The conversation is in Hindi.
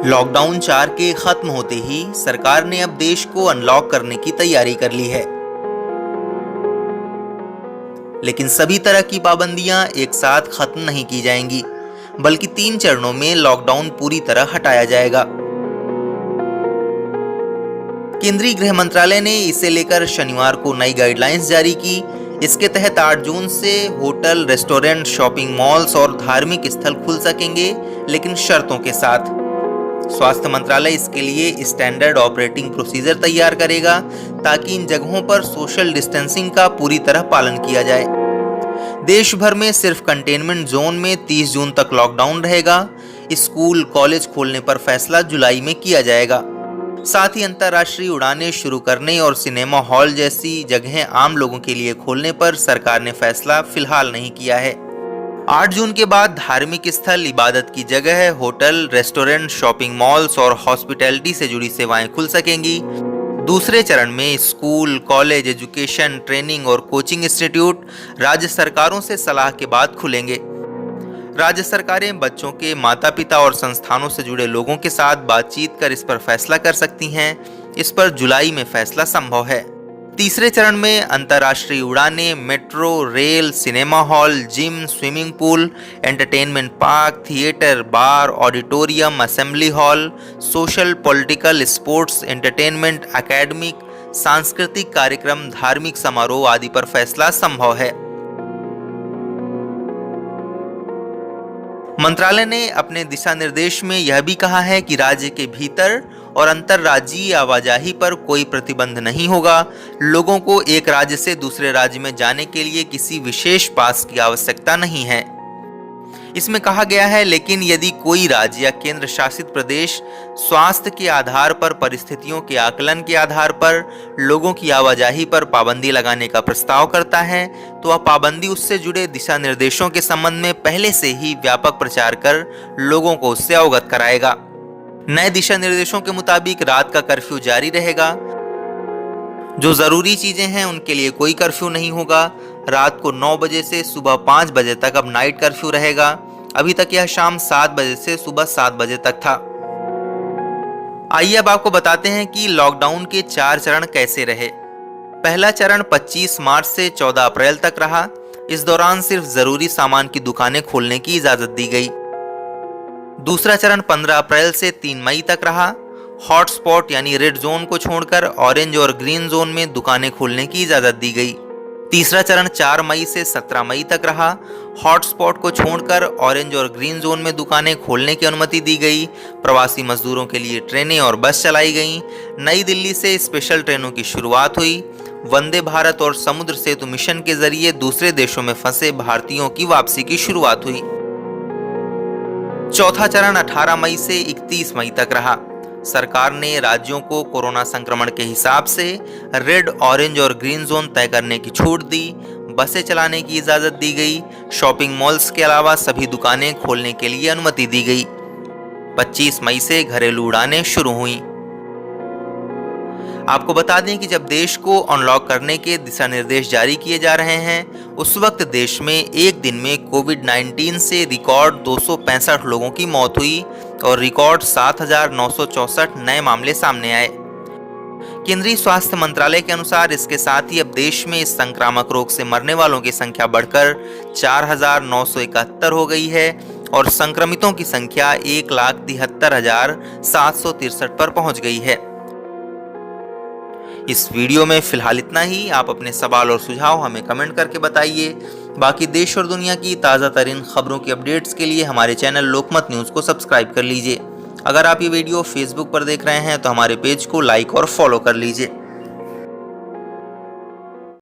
लॉकडाउन 4 के खत्म होते ही सरकार ने अब देश को अनलॉक करने की तैयारी कर ली है। लेकिन सभी तरह की पाबंदियां एक साथ खत्म नहीं की जाएंगी, बल्कि 3 चरणों में लॉकडाउन पूरी तरह हटाया जाएगा। केंद्रीय गृह मंत्रालय ने इसे लेकर शनिवार को नई गाइडलाइंस जारी की। इसके तहत 8 जून से होटल, रेस्टोरेंट, शॉपिंग मॉल्स और धार्मिक स्थल खुल सकेंगे, लेकिन शर्तों के साथ। स्वास्थ्य मंत्रालय इसके लिए स्टैंडर्ड ऑपरेटिंग प्रोसीजर तैयार करेगा ताकि इन जगहों पर सोशल डिस्टेंसिंग का पूरी तरह पालन किया जाए। देश भर में सिर्फ कंटेनमेंट जोन में 30 जून तक लॉकडाउन रहेगा। स्कूल, कॉलेज खोलने पर फैसला जुलाई में किया जाएगा। साथ ही अंतर्राष्ट्रीय उड़ानें शुरू करने और सिनेमा हॉल जैसी जगहें आम लोगों के लिए खोलने पर सरकार ने फैसला फिलहाल नहीं किया है। 8 जून के बाद धार्मिक स्थल, इबादत की जगह, होटल, रेस्टोरेंट, शॉपिंग मॉल्स और हॉस्पिटैलिटी से जुड़ी सेवाएं खुल सकेंगी। दूसरे चरण में स्कूल, कॉलेज, एजुकेशन, ट्रेनिंग और कोचिंग इंस्टीट्यूट राज्य सरकारों से सलाह के बाद खुलेंगे। राज्य सरकारें बच्चों के माता-पिता और संस्थानों से जुड़े लोगों के साथ बातचीत कर इस पर फैसला कर सकती हैं। इस पर जुलाई में फैसला संभव है। तीसरे चरण में अंतर्राष्ट्रीय उड़ानें, metro, rail, cinema hall, gym, swimming pool, entertainment park, theatre, bar, auditorium, assembly hall, social, political, sports, entertainment, academic, सांस्कृतिक कार्यक्रम, धार्मिक समारोह आदि पर फैसला संभव है। मंत्रालय ने अपने दिशा निर्देश में यह भी कहा है कि राज्य के भीतर और अंतर्राज्यीय आवाजाही पर कोई प्रतिबंध नहीं होगा। लोगों को एक राज्य से दूसरे राज्य में जाने के लिए किसी विशेष पास की आवश्यकता नहीं है। इसमें कहा गया है, लेकिन यदि कोई राज्य या केंद्र शासित प्रदेश स्वास्थ्य के आधार पर, परिस्थितियों के आकलन के आधार पर लोगों की आवाजाही पर पाबंदी लगाने का प्रस्ताव करता है, तो वह पाबंदी उससे जुड़े दिशा निर्देशों के संबंध में पहले से ही व्यापक प्रचार कर लोगों को उससे अवगत कराएगा। नए दिशा निर्देशों के मुताबिक रात का कर्फ्यू जारी रहेगा। जो जरूरी चीजें हैं उनके लिए कोई कर्फ्यू नहीं होगा। रात को 9 बजे से सुबह 5 बजे तक अब नाइट कर्फ्यू रहेगा। अभी तक यह शाम 7 बजे से सुबह 7 बजे तक था। आइए अब आपको बताते हैं कि लॉकडाउन के 4 चरण कैसे रहे। पहला चरण 25 मार्च से 14 अप्रैल तक रहा। इस दौरान सिर्फ जरूरी सामान की दुकानें खोलने की इजाजत दी गई। दूसरा चरण 15 अप्रैल से 3 मई तक रहा। हॉटस्पॉट यानी रेड जोन को छोड़कर ऑरेंज और ग्रीन जोन में दुकानें खोलने की इजाजत दी गई। तीसरा चरण 4 मई से 17 मई तक रहा। हॉटस्पॉट को छोड़कर ऑरेंज और ग्रीन जोन में दुकानें खोलने की अनुमति दी गई। प्रवासी मजदूरों के लिए ट्रेनें और बस चलाई गईं। नई दिल्ली से स्पेशल ट्रेनों की शुरुआत हुई। वंदे भारत और समुद्र सेतु मिशन के जरिए दूसरे देशों में फंसे भारतीयों की वापसी की शुरुआत हुई। चौथा चरण 18 मई से 31 मई तक रहा। सरकार ने राज्यों को कोरोना संक्रमण के हिसाब से रेड, ऑरेंज और ग्रीन जोन तय करने की छूट दी। बसें चलाने की इजाजत दी गई। शॉपिंग मॉल्स के अलावा सभी दुकानें खोलने के लिए अनुमति दी गई। 25 मई से घरेलू उड़ानें शुरू हुई। आपको बता दें कि जब देश को अनलॉक करने के दिशा निर्देश जारी किए जा रहे हैं, उस वक्त देश में एक दिन में कोविड-19 से रिकॉर्ड 265 लोगों की मौत हुई और रिकॉर्ड 7,964 नए मामले सामने आए। केंद्रीय स्वास्थ्य मंत्रालय के अनुसार इसके साथ ही अब देश में इस संक्रामक रोग से मरने वालों की संख्या बढ़कर 4,971 हो गई है और संक्रमितों की संख्या 1,73,763 पर पहुंच गई है। इस वीडियो में फिलहाल इतना ही। आप अपने सवाल और सुझाव हमें कमेंट करके बताइए। बाकी देश और दुनिया की ताज़ा तरीन खबरों की अपडेट्स के लिए हमारे चैनल लोकमत न्यूज़ को सब्सक्राइब कर लीजिए। अगर आप ये वीडियो फेसबुक पर देख रहे हैं तो हमारे पेज को लाइक और फॉलो कर लीजिए।